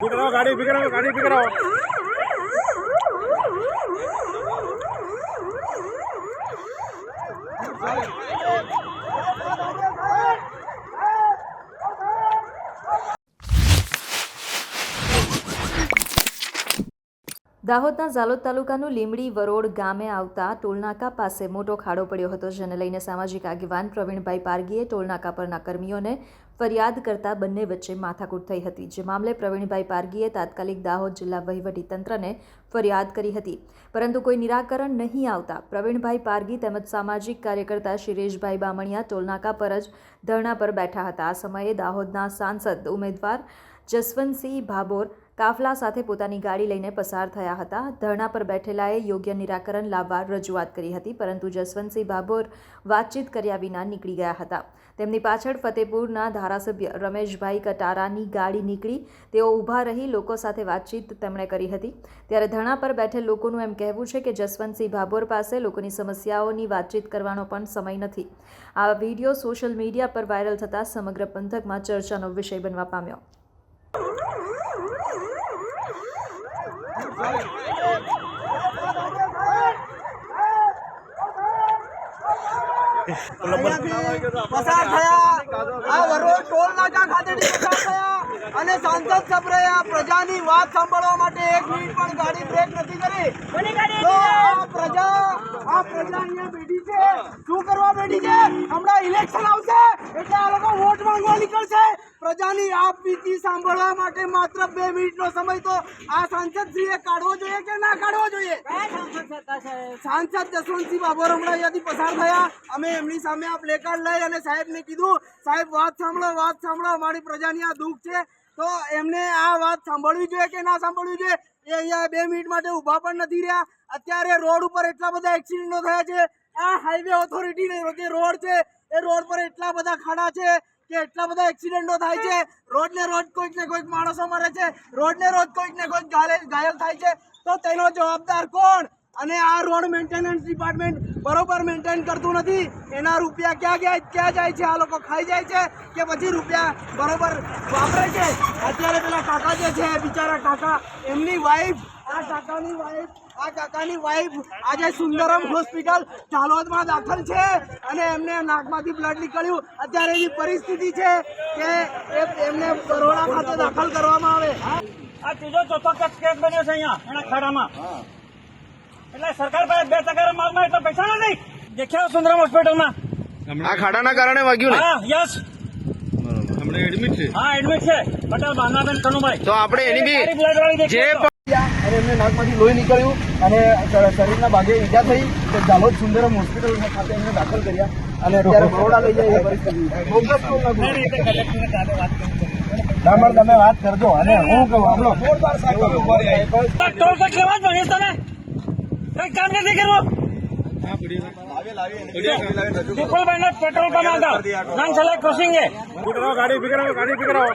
गाड़ी बिगड़ाओ गाड़ी बिगड़ाओ। દાહોદના ઝાલોદ તાલુકાનું લીંબડી વરોડ ગામે આવતા ટોલનાકા પાસે મોટો ખાડો પડ્યો હતો, જેને લઈને સામાજિક આગેવાન પ્રવીણભાઈ પારગીએ ટોલનાકા પરના કર્મીઓને ફરિયાદ કરતા બંને વચ્ચે માથાકૂટ થઈ હતી, જે મામલે પ્રવીણભાઈ પારગીએ તાત્કાલિક દાહોદ જિલ્લા વહીવટીતંત્રને ફરિયાદ કરી હતી, પરંતુ કોઈ નિરાકરણ નહીં આવતા પ્રવીણભાઈ પારગી તેમજ સામાજિક કાર્યકર્તા શિરેશભાઈ બામણિયા ટોલનાકા પર જ ધરણા પર બેઠા હતા। આ સમયે દાહોદના સાંસદ ઉમેદવાર જસવંતસિંહ ભાભોર કાફલા સાથે પોતાની ગાડી લઈને પસાર થયા હતા। ધરણા પર બેઠેલાએ યોગ્ય નિરાકરણ લાવવા રજૂઆત કરી હતી, પરંતુ જસવંતસિંહ ભાભોર વાતચીત કર્યા વિના નીકળી ગયા હતા। તેમની પાછળ ફતેપુરના ધારાસભ્ય રમેશભાઈ કટારાની ગાડી નીકળી તેઓ ઊભા રહી લોકો સાથે વાતચીત તેમણે કરી હતી। ત્યારે ધરણા પર બેઠેલ લોકોનું એમ કહેવું છે કે જસવંતસિંહ ભાભોર પાસે લોકોની સમસ્યાઓની વાતચીત કરવાનો પણ સમય નથી। આ વિડીયો સોશિયલ મીડિયા પર વાયરલ થતાં સમગ્ર પંથકમાં ચર્ચાનો વિષય બનવા પામ્યો। પસાર થયા આ વરોડ ટોલ નાકા ખાતેથી પસાર થયા અને સાંસદ સભ્યએ આ પ્રજાની વાત સાંભળવા માટે 1 મિનિટ પણ ગાડી બ્રેક નથી કરી। તો આ પ્રજા અહીંયા બેઠી છે, શું કરવા બેઠી છે? હમણાં ઇલેક્શન આવશે એટલે આ લોકો વોટ માંગવા નીકળશે। પ્રજાની આપવીતી સાંભળવા માટે માત્ર 2 મિનિટનો સમય તો આ સાંસદશ્રીએ કાઢવો જોઈએ કે ના કાઢવો જોઈએ? સાંસદ જસવંતસિંહ ભાભોર હમણાં અહીંયાથી પસાર થયા। અમે એમની સામે આ પ્લેકાર્ડ લઈ અને સાહેબને કીધું, સાહેબ વાત સાંભળો અમારી પ્રજાની આ દુઃખ છે। તો એમને આ વાત સાંભળવી જોઈએ કે ના સાંભળવી જોઈએ? એ અહીંયા 2 મિનિટ માટે ઊભા પણ નથી રહ્યા। અત્યારે રોડ ઉપર એટલા બધા એક્સિડન્ટો થયા છે। આ હાઈવે ઓથોરિટીનો જે રોડ છે એ રોડ પર એટલા બધા ખાડા છે કે એટલા બધા એક્સિડન્ટો થાય છે। રોજ ને રોજ કોઈક ને કોઈક માણસો મરે છે, રોજ ને રોજ કોઈક ને કોઈક ઘાયલ થાય છે। તો તેનો જવાબદાર કોણ? અને આ રોડ મેન્ટેનન્સ ડિપાર્ટમેન્ટ બરોબર મેન્ટેન કરતું નથી। એના રૂપિયા ક્યાં જાય છે? આ લોકો ખાઈ જાય છે કે પછી રૂપિયા બરોબર વાપરે છે? અત્યારે પેલા કાકા જે છે બિચારા કાકા, એમની વાઈફ, આ કાકાની વાઈફ આજે સુંદરમ હોસ્પિટલ ઝાલોદમાં દાખલ છે અને એમને નાકમાંથી બ્લડ નીકળ્યું। અત્યારે એવી પરિસ્થિતિ છે કે એમને બરોડા ખાતે દાખલ કરવામાં આવે। આ ત્રીજો ચોથો કેસ બન્યો છે અહીંયા એના ખાડામાં। એટલે સરકાર પાસે 2% માલમાં એટલા પૈસા નથી। દેખ્યા સુંદરમ હોસ્પિટલમાં આ ખાડાના કારણે વાગ્યું ને? હા, યસ, હમણાં એડમિટ છે। હા એડમિટ છે પટેલ ભાવનાબેન કનુભાઈ। તો આપણે એની બી જે અને એમને નાકમાંથી લોહી નીકળ્યું અને શરીરના ભાગે ઈજા થઈ તો ઝાલોદ સુંદરમ હોસ્પિટલ ખાતે એમને દાખલ કર્યા અને અત્યારે બરોડા લઈ જાય એ પરિસ્થિતિ। તમે વાત કરજો અને હું કહું હમણાં ટોલ ટેક્સ લેવા જ ભણીએ તને કઈ કામ નથી કરવું। દીપલભાઈ ના પેટ્રોલ પંપ આગળ નાનસલા ક્રોસિંગ है। गाड़ी बिगड़ाओ गाड़ी बिगड़ाओ।